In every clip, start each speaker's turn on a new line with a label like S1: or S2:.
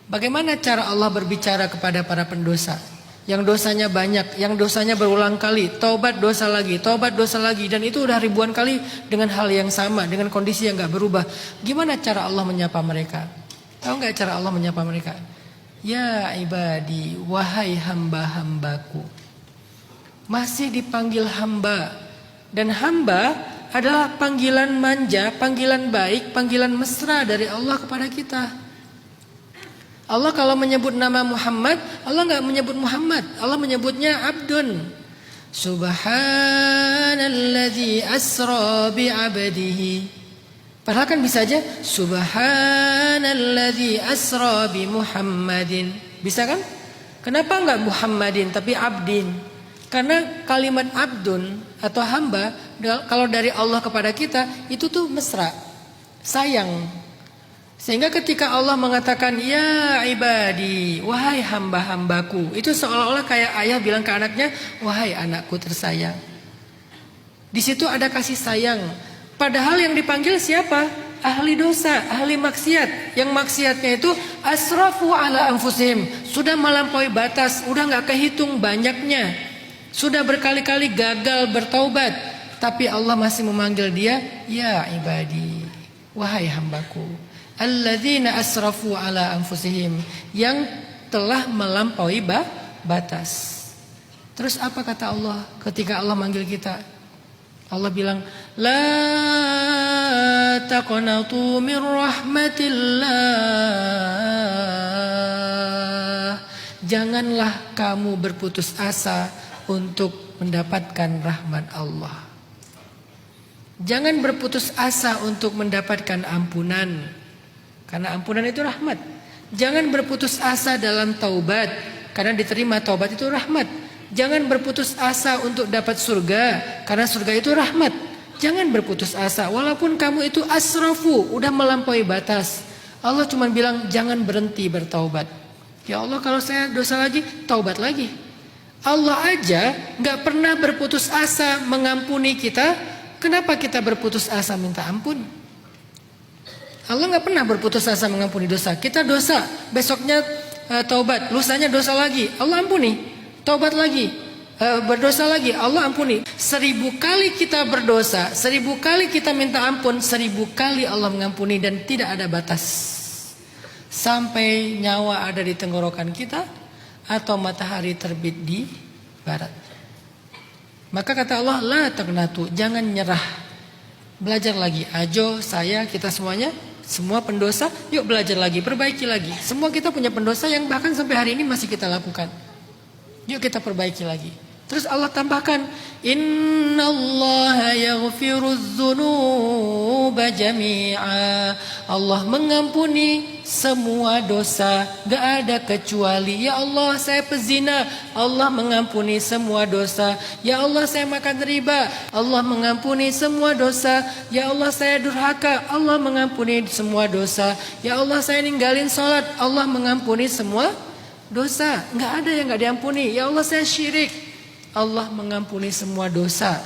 S1: Bagaimana cara Allah berbicara kepada para pendosa yang dosanya banyak, yang dosanya berulang kali, taubat dosa lagi, dan itu udah ribuan kali dengan hal yang sama, dengan kondisi yang gak berubah. Gimana cara Allah menyapa mereka? Tahu gak cara Allah menyapa mereka? Ya ibadi, wahai hamba-hambaku. Masih dipanggil hamba. Dan hamba adalah panggilan manja, panggilan baik, panggilan mesra dari Allah kepada kita. Allah kalau menyebut nama Muhammad, Allah enggak menyebut Muhammad, Allah menyebutnya Abdun. Subhanalladzi asra bi'abdihi. Padahal kan bisa aja Subhanalladzi asra bi Muhammadin. Bisa kan? Kenapa enggak Muhammadin tapi Abdin? Karena kalimat Abdun atau hamba kalau dari Allah kepada kita itu tuh mesra, sayang. Sehingga ketika Allah mengatakan ya ibadi, wahai hamba-hambaku, itu seolah-olah kayak ayah bilang ke anaknya, wahai anakku tersayang. Di situ ada kasih sayang. Padahal yang dipanggil siapa? Ahli dosa, ahli maksiat. Yang maksiatnya itu asrafu ala anfusihim, sudah melampaui batas, udah nggak kehitung banyaknya, sudah berkali-kali gagal bertaubat, tapi Allah masih memanggil dia, ya ibadi, wahai hambaku. Alladzina asrafu ala anfusihim, yang telah melampaui batas. Terus apa kata Allah ketika Allah manggil kita? Allah bilang, la taqnatu min rahmatillah. Janganlah kamu berputus asa untuk mendapatkan rahmat Allah. Jangan berputus asa untuk mendapatkan ampunan. Karena ampunan itu rahmat. Jangan berputus asa dalam taubat, karena diterima taubat itu rahmat. Jangan berputus asa untuk dapat surga, karena surga itu rahmat. Jangan berputus asa walaupun kamu itu asrafu, udah melampaui batas. Allah cuma bilang jangan berhenti bertaubat. Ya Allah, kalau saya dosa lagi, taubat lagi. Allah aja gak pernah berputus asa mengampuni kita. Kenapa kita berputus asa minta ampun? Allah nggak pernah berputus asa mengampuni dosa. Kita dosa, besoknya taubat, lusanya dosa lagi, Allah ampuni. Taubat lagi, berdosa lagi, Allah ampuni. 1000 kali kita berdosa, 1000 kali kita minta ampun, 1000 kali Allah mengampuni dan tidak ada batas. Sampai nyawa ada di tenggorokan kita atau matahari terbit di barat. Maka kata Allah, la taqnatu, jangan nyerah. Belajar lagi, ajo, saya, kita semuanya. Semua pendosa, yuk belajar lagi, perbaiki lagi. Semua kita punya pendosa yang bahkan sampai hari ini masih kita lakukan. Yuk kita perbaiki lagi. Terus Allah tambahkan, innallaha yaghfirudz dzunuba jami'a. Allah mengampuni semua dosa, gak ada kecuali. Ya Allah, saya pezina, Allah mengampuni semua dosa. Ya Allah, saya makan riba, Allah mengampuni semua dosa. Ya Allah, saya durhaka, Allah mengampuni semua dosa. Ya Allah, saya ninggalin sholat, Allah mengampuni semua dosa. Gak ada yang gak diampuni. Ya Allah, saya syirik, Allah mengampuni semua dosa.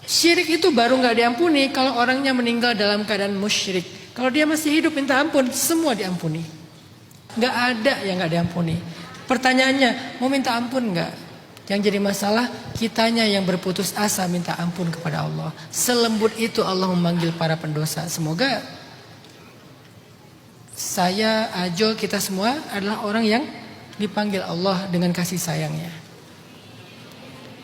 S1: Syirik itu baru gak diampuni kalau orangnya meninggal dalam keadaan musyrik. Kalau dia masih hidup minta ampun, semua diampuni. Gak ada yang gak diampuni. Pertanyaannya, mau minta ampun gak? Yang jadi masalah, kitanya yang berputus asa minta ampun kepada Allah. Selembut itu Allah memanggil para pendosa. Semoga saya, Ajo, kita semua adalah orang yang dipanggil Allah dengan kasih sayangnya.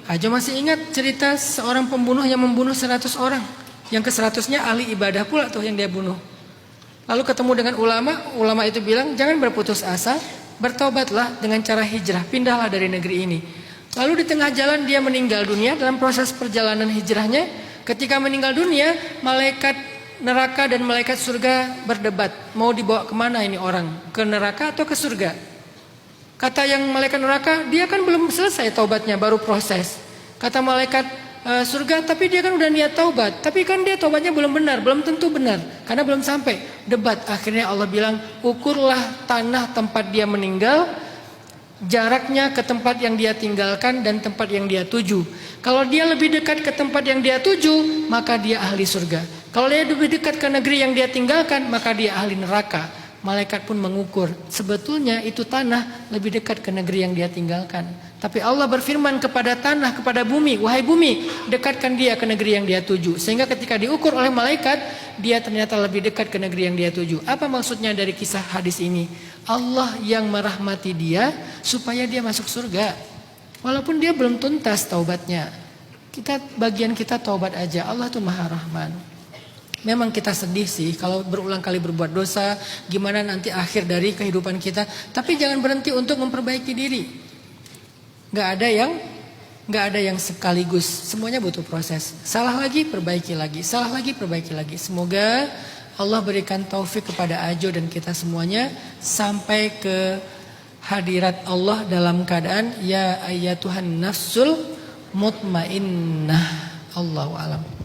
S1: Ajo masih ingat cerita seorang pembunuh yang membunuh 100 orang. Yang ke-100-nya ahli ibadah pula tuh yang dia bunuh. Lalu ketemu dengan ulama itu bilang jangan berputus asa, bertobatlah dengan cara hijrah, pindahlah dari negeri ini. Lalu di tengah jalan dia meninggal dunia dalam proses perjalanan hijrahnya. Ketika meninggal dunia, malaikat neraka dan malaikat surga berdebat. Mau dibawa kemana ini orang? Ke neraka atau ke surga? Kata yang malaikat neraka, dia kan belum selesai taubatnya, baru proses. Kata malaikat surga, tapi dia kan udah niat taubat, tapi kan dia taubatnya belum benar, belum tentu benar, karena belum sampai. Debat, akhirnya Allah bilang, ukurlah tanah tempat dia meninggal, jaraknya ke tempat yang dia tinggalkan dan tempat yang dia tuju. Kalau dia lebih dekat ke tempat yang dia tuju, maka dia ahli surga. Kalau dia lebih dekat ke negeri yang dia tinggalkan, maka dia ahli neraka. Malaikat pun mengukur. Sebetulnya itu tanah lebih dekat ke negeri yang dia tinggalkan. Tapi Allah berfirman kepada tanah, kepada bumi, wahai bumi, dekatkan dia ke negeri yang dia tuju. Sehingga ketika diukur oleh malaikat, dia ternyata lebih dekat ke negeri yang dia tuju. Apa maksudnya dari kisah hadis ini? Allah yang merahmati dia supaya dia masuk surga. Walaupun dia belum tuntas taubatnya. Bagian kita taubat aja. Allah tuh Maha Rahman. Memang kita sedih sih kalau berulang kali berbuat dosa, gimana nanti akhir dari kehidupan kita. Tapi jangan berhenti untuk memperbaiki diri. Gak ada yang sekaligus. Semuanya butuh proses. Salah lagi, perbaiki lagi. Salah lagi, perbaiki lagi. Semoga Allah berikan taufik kepada Ajo dan kita semuanya sampai ke hadirat Allah dalam keadaan ya ayyatuhan nafsul mutmainnah. Allahu a'lam.